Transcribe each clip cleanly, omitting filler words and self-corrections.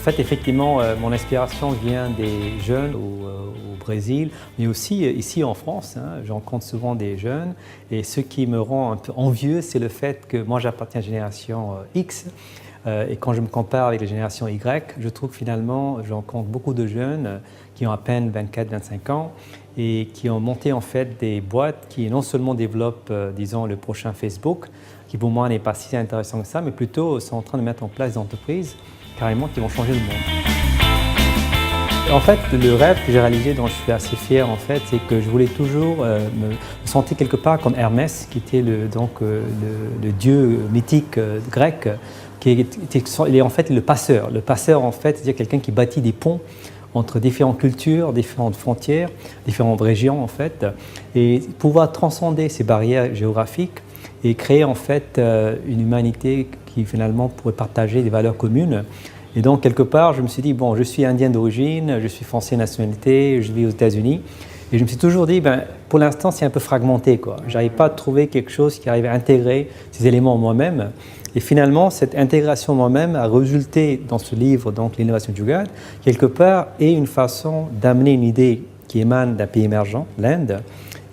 fait, effectivement, mon inspiration vient des jeunes au Brésil, mais aussi ici en France. Je rencontre souvent des jeunes et ce qui me rend un peu envieux, c'est le fait que moi j'appartiens à la génération X et quand je me compare avec la génération Y, je trouve que finalement, je rencontre beaucoup de jeunes qui ont à peine 24-25 ans et qui ont monté en fait des boîtes qui non seulement développent, disons, le prochain Facebook, qui pour moi n'est pas si intéressant que ça, mais plutôt sont en train de mettre en place des entreprises carrément qui vont changer le monde. En fait, le rêve que j'ai réalisé, dont je suis assez fier, en fait, c'est que je voulais toujours me sentir quelque part comme Hermès, qui était le dieu mythique grec, il est en fait le passeur. Le passeur, en fait, c'est-à-dire quelqu'un qui bâtit des ponts entre différentes cultures, différentes frontières, différentes régions, en fait, et pouvoir transcender ces barrières géographiques et créer, en fait, une humanité qui, finalement, pourrait partager des valeurs communes. Et donc, quelque part, je me suis dit, bon, je suis indien d'origine, je suis français de nationalité, je vis aux États-Unis. Et je me suis toujours dit, pour l'instant, c'est un peu fragmenté, quoi. Je n'arrive pas à trouver quelque chose qui arrive à intégrer ces éléments en moi-même. Et finalement, cette intégration moi-même a résulté dans ce livre, donc l'innovation Jugaad, quelque part, est une façon d'amener une idée qui émane d'un pays émergent, l'Inde,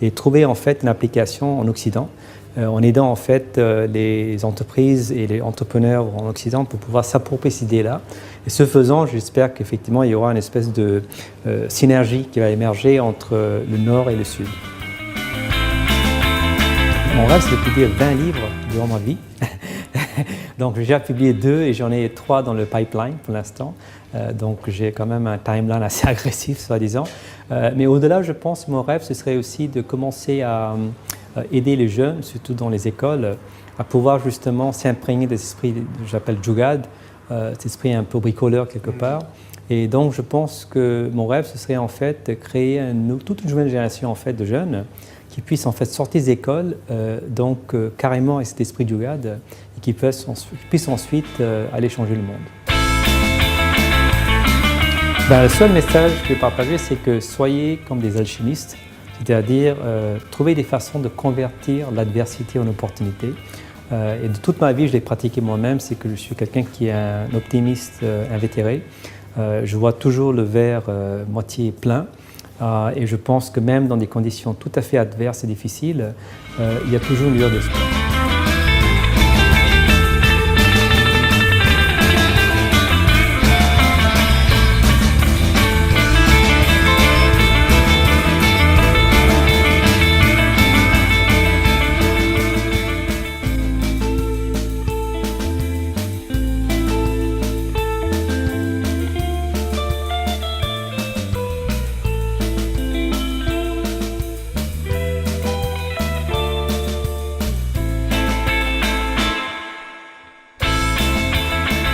et trouver en fait une application en Occident, en aidant en fait les entreprises et les entrepreneurs en Occident pour pouvoir s'approprier cette idée-là. Et ce faisant, j'espère qu'effectivement, il y aura une espèce de synergie qui va émerger entre le Nord et le Sud. Mon rêve, c'est de publier 20 livres durant ma vie. Donc, j'ai déjà publié 2 et j'en ai 3 dans le pipeline pour l'instant. Donc, j'ai quand même un timeline assez agressif, soi-disant. Mais au-delà, je pense que mon rêve, ce serait aussi de commencer à aider les jeunes, surtout dans les écoles, à pouvoir justement s'imprégner des esprits, j'appelle Jugaad, cet esprit un peu bricoleur quelque part. Et donc, je pense que mon rêve, ce serait en fait créer toute une nouvelle génération en fait, de jeunes qui puissent en fait sortir des écoles, carrément avec cet esprit Jugaad, et qui puissent ensuite aller changer le monde. Le seul message que je vais partager, c'est que soyez comme des alchimistes, c'est-à-dire trouver des façons de convertir l'adversité en opportunité. Et de toute ma vie, je l'ai pratiqué moi-même, c'est que je suis quelqu'un qui est un optimiste invétéré. Je vois toujours le verre moitié plein. Et je pense que même dans des conditions tout à fait adverses et difficiles, il y a toujours une lueur d'espoir.